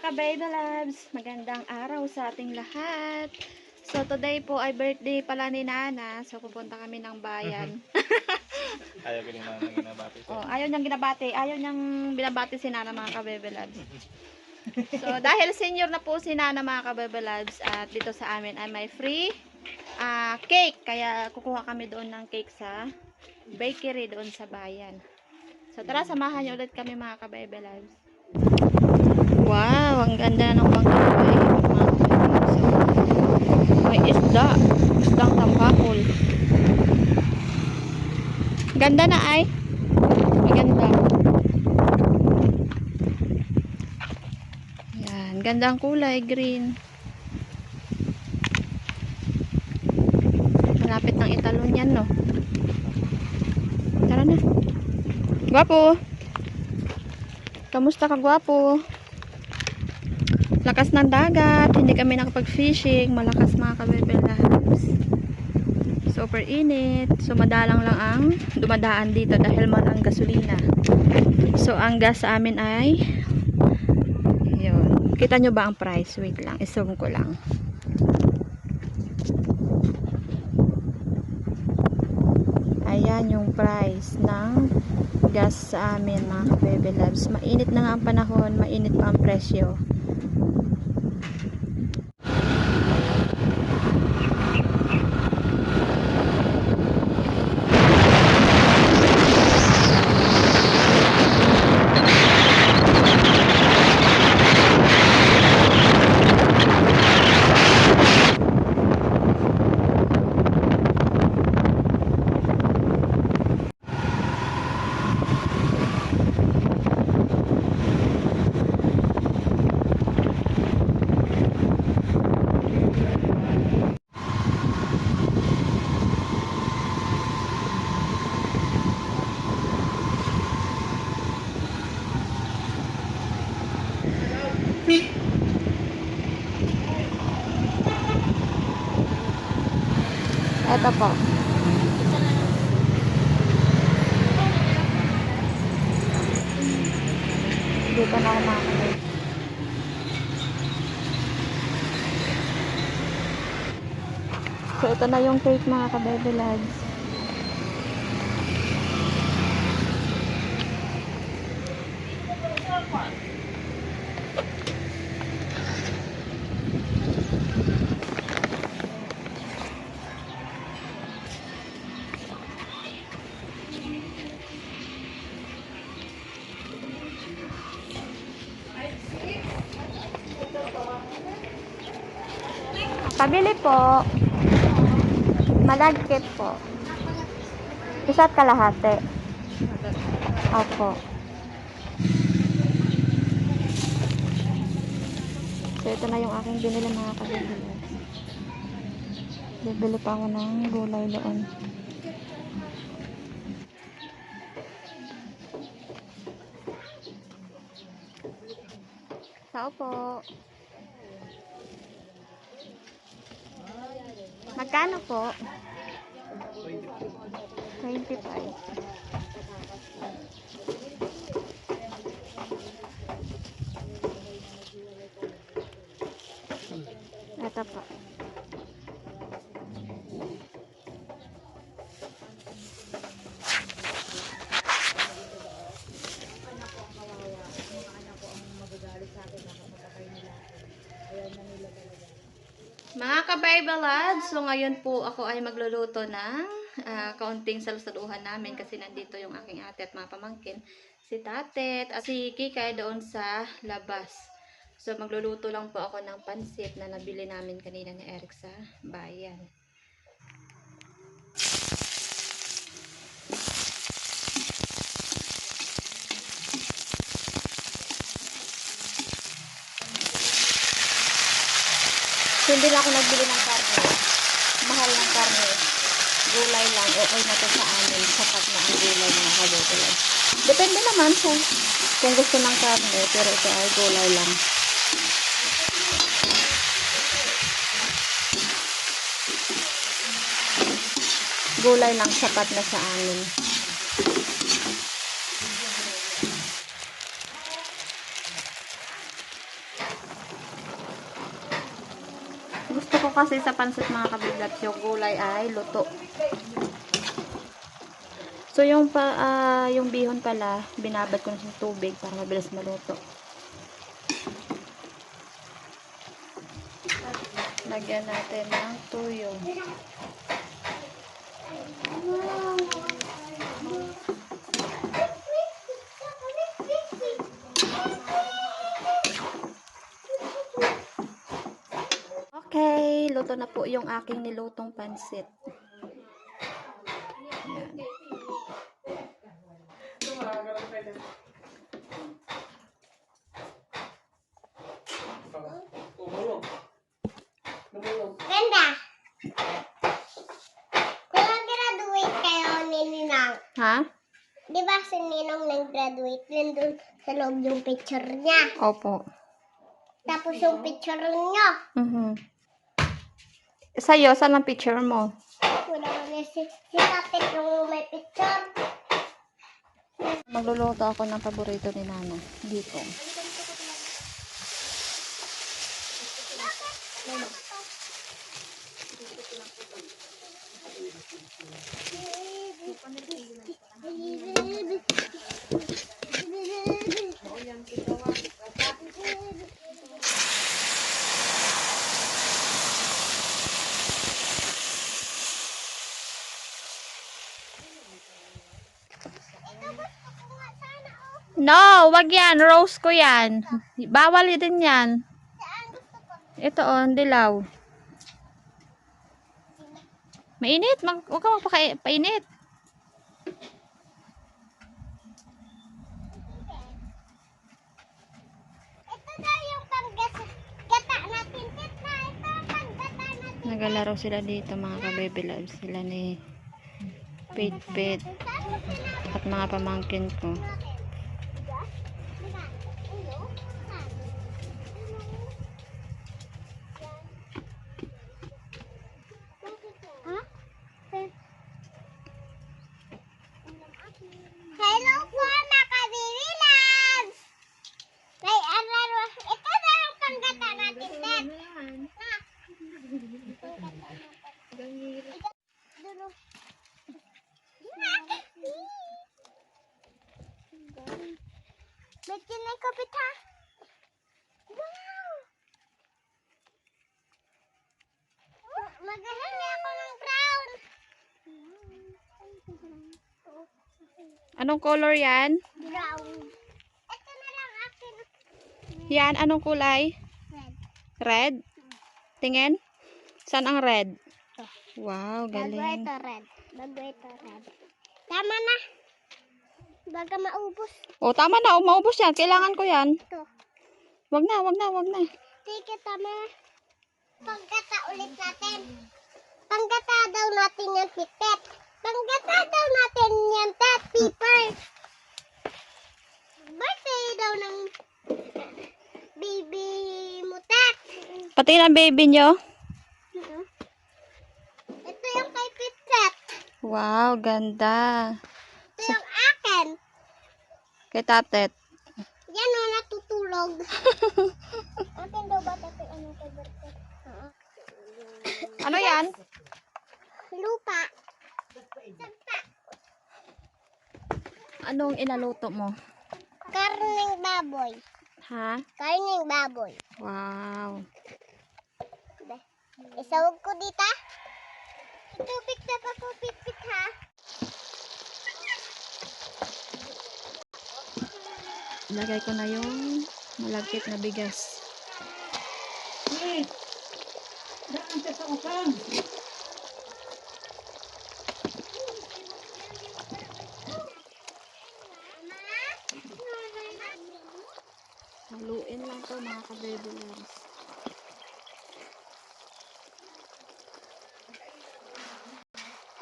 ka-baby loves, magandang araw sa ating lahat. So today po ay birthday pala ni Nana. So pupunta kami ng bayan. Ayaw ko rin na ginabati siya. Ayaw niyang ginabati. Ayaw niyang binabati si Nana, mga ka-baby loves. So dahil senior na po si Nana, mga ka-baby loves, at dito sa amin ay may free cake. Kaya kukuha kami doon ng cake sa bakery doon sa bayan. So tara, samahan niyo ulit kami, mga ka-baby loves. Wow, ang ganda ng pangkain. May isdang tampakol. Ganda na ay. Maganda. Yan, gandang kulay, green. Malapit ng italon yan, no? Tara na. Gwapo. Kamusta ka, gwapo? Lakas ng dagat, hindi kami nakapag-fishing, malakas, mga ka-baby loves. Super init. So madalang lang ang dumadaan dito dahil mahal ang gasolina. So ang gas sa amin ay yun. Kita nyo ba ang price? Wait lang, i-zoom ko lang. Ayan yung price ng gas sa amin, mga ka-baby loves. Mainit na nga ang panahon, mainit pa ang presyo. Ito po. Dito na ako makakabay. So, ito na yung cake, mga ka-baby lads. Pabili po. Malagkit po. Isa't kalahati. Opo. So, ito na yung aking binili, mga kabibili. Bibili pa ako ng gulay doon. Sao po. Magkano po? 25. Ito po. Mga ka-baby lads, so ngayon po ako ay magluluto ng kaunting salusaluhan namin kasi nandito yung aking ate at mga pamangkin, si Tatet at si Kikay doon sa labas. So magluluto lang po ako ng pansit na nabili namin kanina ni Eric sa bayan. So, hindi na ako nagbili ng karne. Mahal ng karne. Gulay lang. Okay na to sa amin. Sapat na ang gulay, mga kabutulad. Depende naman sa kung gusto ng karne. Pero ito ay gulay lang. Gulay lang, sapat na sa amin. gusto ko kasi sa pansit mga kabiblabs, yung gulay ay luto. So yung yung bihon pala, binabad ko na sa tubig para mabilis maluto. Lagyan natin ng tuyo. Okay, luto na po yung aking nilutong pansit. Ayan. Ganda. Kung graduate kayo ni Ninang, Ha? di ba si Ninong nag-graduate din doon sa loob yung picture niya? Opo. Tapos yung picture niyo, Sa'yo, saan ang picture mo? wala na si Kapit yung may picture. Magluluto ako ng paborito ni Nana. Dito. No, wag yan. Rose ko yan. Bawal din yan. Ito ang dilaw. Mainit. Huwag ka magpainit. Ito daw yung panggata natin. Tita, ito ang panggata natin. Nagalaro sila dito mga ka-baby loves. Sila ni Pit at mga pamangkin ko. Hello po, mga ka-baby loves! May alaro. Ito na yung panggata natin, Dad. May kinay kapit ha? Wow! Magaling ako ng brown. Anong color yan? Brown. Ito na lang akin. Yan, anong kulay? Red. Red? Tingin? Saan ang red? Ito. Wow, Bago galing. ito red. Bago ito red. Tama na. Baga maubos. Oh, tama na. Maubos yan. Kailangan ko yan. Ito. Wag na, wag na, wag na. Sige, tama na. Panggata ulit natin. Panggata daw natin yung titet. Panggata daw natin yung tet paper. Birthday daw ng baby mo, tet. Pati ng baby nyo. Ito yung kay Pitset. Wow, ganda. Ito yung akin. Kay tatet. Yan o, natutulog. Atin daw ba ito ano kay birthday? Ano yan? Lupa. Sagpa. Anong inaluto mo? Karning baboy. Ha? Karning baboy. Wow. Isawag ko dita. Tubig na papupit-pit ha. Ilagay ko na yung malagkit na bigas. Haluin lang to mga ka-baby loves.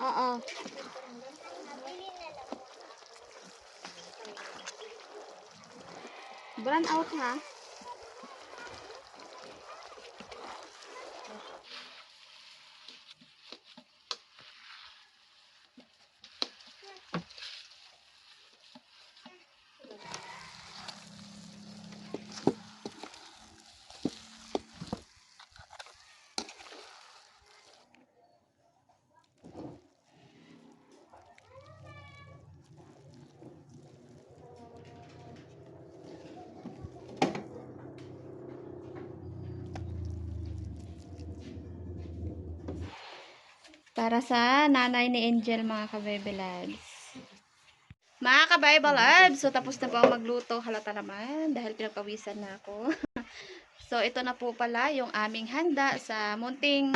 Oo. Brown out ha. Para sa nanay ni Angel, mga ka-Baby Loves. Mga ka-Baby Loves, so tapos na po ako magluto. Halata naman, dahil pinagpawisan na ako. So, ito na po pala yung aming handa sa munting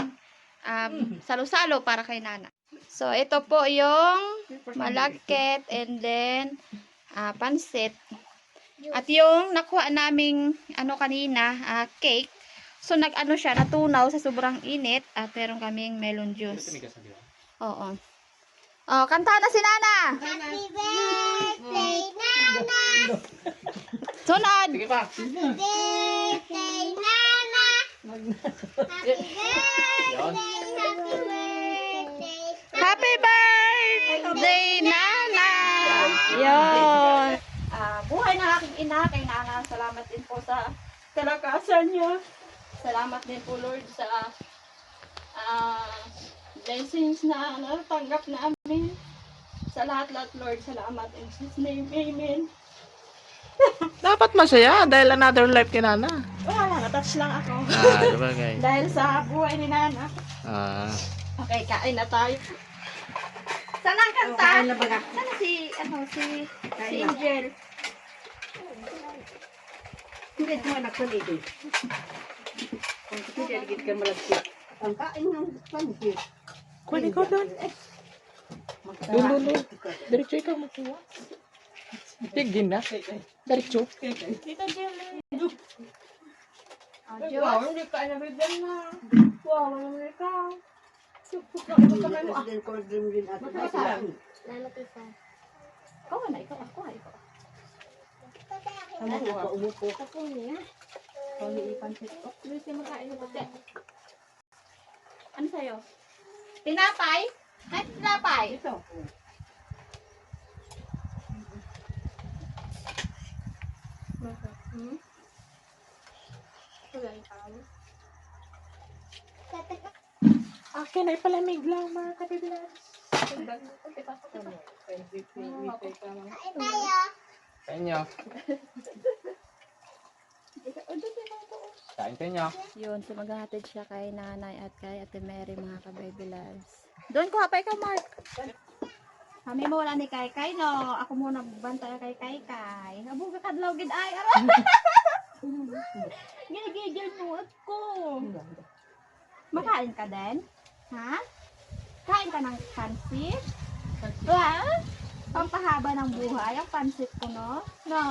salo-salo para kay Nana. So, ito po yung malagkit and then pansit. At yung nakuha naming kanina, cake. So, nag-ano siya, natunaw sa sobrang init at meron kaming melon juice. Oo. Oh, kanta na si Nana! Happy birthday, Nana! Sunod! Sige pa. Birthday, Nana! Happy birthday! Happy birthday! Happy birthday, Nana! Yun. Buhay na aking ina kay Nana. Salamat din po sa kalakasan niya. Salamat din po, Lord, sa blessings na natanggap namin. Sa lahat-lahat, Lord, salamat. In Jesus' name, amen. Dapat masaya dahil another life kay Nana. Wala lang, attach lang ako. Diba guys? Dahil sa buhay ni Nana. Okay, kain na tayo. Saan ang kanta? Sana si Angel. Hindi mo anak ko dito. Kung hindi agad ka malagkit. Ang kain ng pansit. Kunin ko doon. Doon. Diretso ikaw magkuha. Tigin na. Diretso. Tita Jill. Wow, hindi ka nabibigyan na. Wow, naman ikaw. Din ko din at Magkakasarap. Salamat, Isa. Ikaw na, ikaw. Ako ha, ikaw. Ano ko umupo. Ako niya. Ikaw ni Ipansit ko. Lucy, makain na pati. Ano sa'yo? Tinapay? Ay, tinapay. Ito. Akin ay palamig lang mga kabibilan. Kain tayo. Sa inyo. Kain sa inyo. Yun, so maghahatid siya kay nanay at kay Ate Mary, mga ka-baby loves. Doon ko hapay ka, Mark. Kami mo wala ni Kai Kai, no? Ako muna bantay kay Kai Kai. Abuga kadlaw gid ay, aray. Ginigigil mo ako. Makain ka din? Ha? Kain ka ng pansit? Wah? Pampahaba ng buhay ang pansit ko, no? No?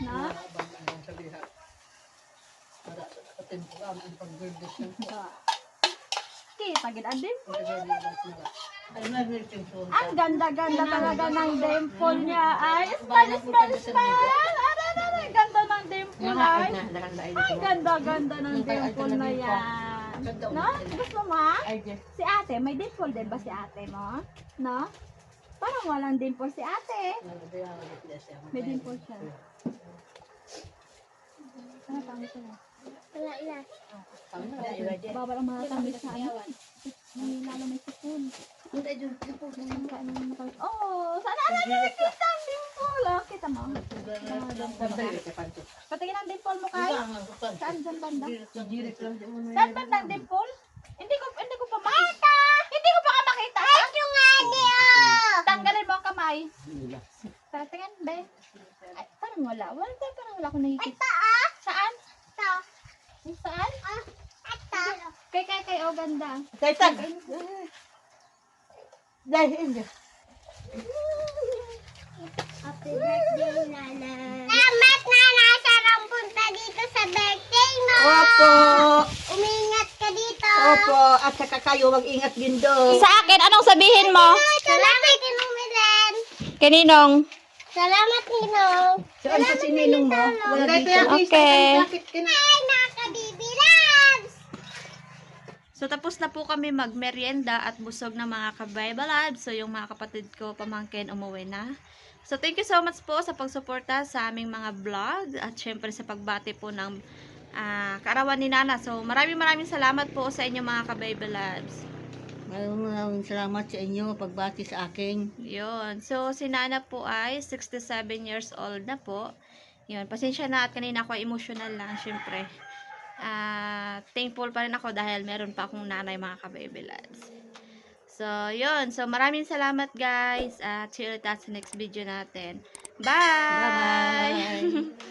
No? Kita gid adin. Ang ganda-ganda talaga ng dimple niya. Ay, smile. Aray, ganda ng dimple ay. Ay, ganda-ganda ng dimple na yan. No? Gusto mo? Si ate, may dimple din ba si ate mo? No? Parang walang dimple si ate. May dimple siya. Ano pang ito? Wala na. Bawal ang mga tamis na ano. May lalo may sipon. Oh, sana nakikita ang dimple. Kita mo? Patingin ang dimple mo kay. Saan dyan banda? Saan banda ang dimple? Hindi ko pa makita. Hindi ko pa makita. Ay, yung ani, oh. Tanggalin mo ang kamay. Tingnan, be. Ay, parang wala. Parang wala akong nakikita. Ito, ah. Saan? Ito. Saan? Ah, ito. Kay, oh, ganda. Kaitan. Dahil hindi. Happy birthday, Nana. Salamat, Nana, sa rampunta dito sa birthday mo. Opo. Umingat ka dito. Opo. At saka kayo mag-ingat din doon. Sa akin, anong sabihin mo? Salamat, Inumilan. Kaninong? Salamat, Ninong. Saan pa si Ninong mo? Wala dito. Okay. Ay, nakabibilabs. So, tapos na po kami magmerienda at busog na mga kabaybalad. So, yung mga kapatid ko, pamangkin, umuwi na. So, thank you so much po sa pagsuporta sa aming mga vlog at syempre sa pagbati po ng kaarawan ni Nana. So, maraming salamat po sa inyo mga kabaybalabs. Maraming salamat sa inyo pagbati sa akin. Yun. So, si Nana po ay 67 years old na po. Yun. Pasensya na at kanina ako ay emotional lang, syempre. Thankful pa rin ako dahil meron pa akong nanay mga ka-baby lads. So, yun. So, maraming salamat guys. At see you ulit sa next video natin. Bye! Bye-bye.